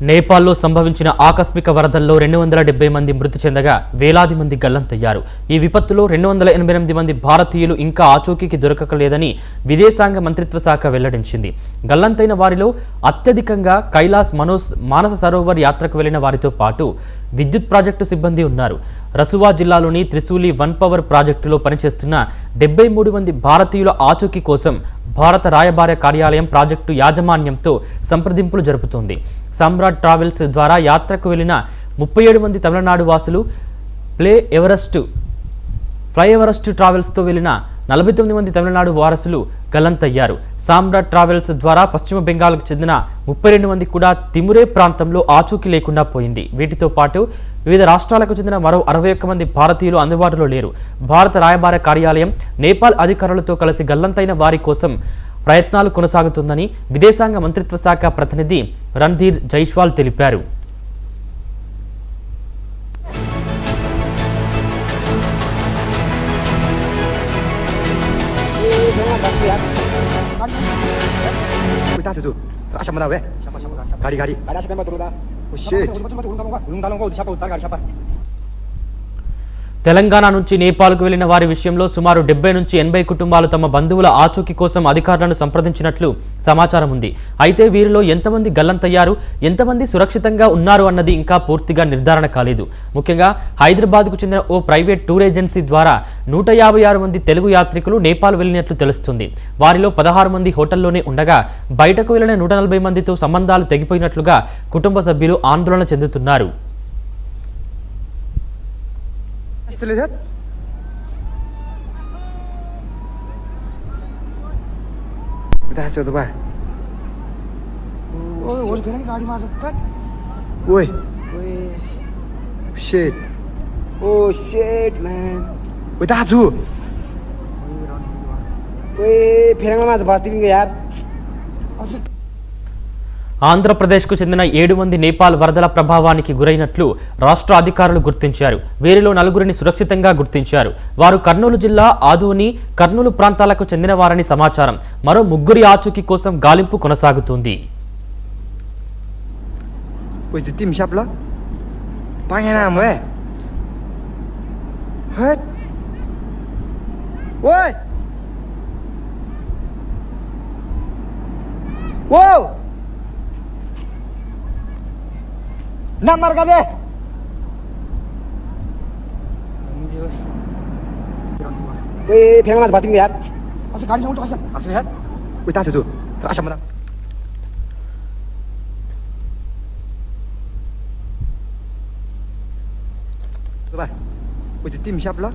నేపాల్లో సంభవించిన ఆకస్మిక వరదల్లో 270 మంది మృతి చెందగా వేలాది మంది గల్లంతయ్యారు. ఈ విపత్తులో 288 మంది భారతీయులు ఇంకా ఆచూకీకి దొరకలేదని విదేశాంగ మంత్రిత్వ శాఖ వెల్లడించింది. గల్లంతైన వారిలో అత్యధికంగా కైలాస్ మానస సరోవర్ యాత్రకు వెళ్లిన వారితో పాటు విద్యుత్ ప్రాజెక్టు సిబ్బంది ఉన్నారు. రసువా జిల్లాలోని త్రిశూలి 1 పవర్ ప్రాజెక్టులో పనిచేస్తున్న 73 మంది భారతీయుల ఆచూకీ కోసం భారత రాయబార కార్యాలయం ప్రాజెక్టు యాజమాన్యంతో సంప్రదింపులు జరుపుతోంది. సమ్రాట్ ట్రావెల్స్ ద్వారా యాత్రకు వెళ్లిన 37 మంది తమిళనాడు వాసులు, ఫ్లై ఎవరెస్ట్ ట్రావెల్స్తో వెళ్లిన 49 మంది తమిళనాడు వారసులు గల్లంతయ్యారు. సామ్రాట్ ట్రావెల్స్ ద్వారా పశ్చిమ బెంగాల్కు చెందిన 32 మంది కూడా తిమురే ప్రాంతంలో ఆచూకీ లేకుండా పోయింది. వీటితో పాటు వివిధ రాష్ట్రాలకు చెందిన మరో 61 మంది భారతీయులు అందుబాటులో లేరు. భారత రాయబార కార్యాలయం నేపాల్ అధికారులతో కలిసి గల్లంతైన వారి కోసం ప్రయత్నాలు కొనసాగుతుందని విదేశాంగ మంత్రిత్వ శాఖ ప్రతినిధి రణ్ధీర్ జైస్వాల్ తెలిపారు. తెలంగాణ నుంచి నేపాల్కు వెళ్లిన వారి విషయంలో సుమారు 70 నుంచి 80 కుటుంబాలు తమ బంధువుల ఆచూకీ కోసం అధికారులను సంప్రదించినట్లు సమాచారం ఉంది. అయితే వీరిలో ఎంతమంది గల్లంతయ్యారు, ఎంతమంది సురక్షితంగా ఉన్నారు అన్నది ఇంకా పూర్తిగా నిర్ధారణ కాలేదు. ముఖ్యంగా హైదరాబాద్కు చెందిన ఓ ప్రైవేట్ టూర్ ఏజెన్సీ ద్వారా 156 మంది తెలుగు యాత్రికులు నేపాల్ వెళ్లినట్లు తెలుస్తుంది. వారిలో 16 మంది హోటల్లోనే ఉండగా బయటకు వెళ్లిన 140 మందితో సంబంధాలు తెగిపోయినట్లుగా కుటుంబ సభ్యులు ఆందోళన చెందుతున్నారు. lihat kita hasil tuh pak. Oh, udah kira ini gaड़ी masuk kan? Woi, shit, oh shit man, woi tahu, woi फिर nggak masuk pasti nggak यार. ఆంధ్రప్రదేశ్కు చెందిన 7 మంది నేపాల్ వరదల ప్రభావానికి గురైనట్లు రాష్ట్ర అధికారులు గుర్తించారు. వీరిలో 4 సురక్షితంగా గుర్తించారు. వారు కర్నూలు జిల్లా ఆదోని, కర్నూలు ప్రాంతాలకు చెందిన వారని సమాచారం. మరో 3 ఆచూకీ కోసం గాలింపు కొనసాగుతుంది. Namar ka deh. Woi, pengen mas batin lihat. Masih kali untuk asal. Asal lihat. Woi, tahu tu. Asal mana? Coba. Woi, tim siap lah.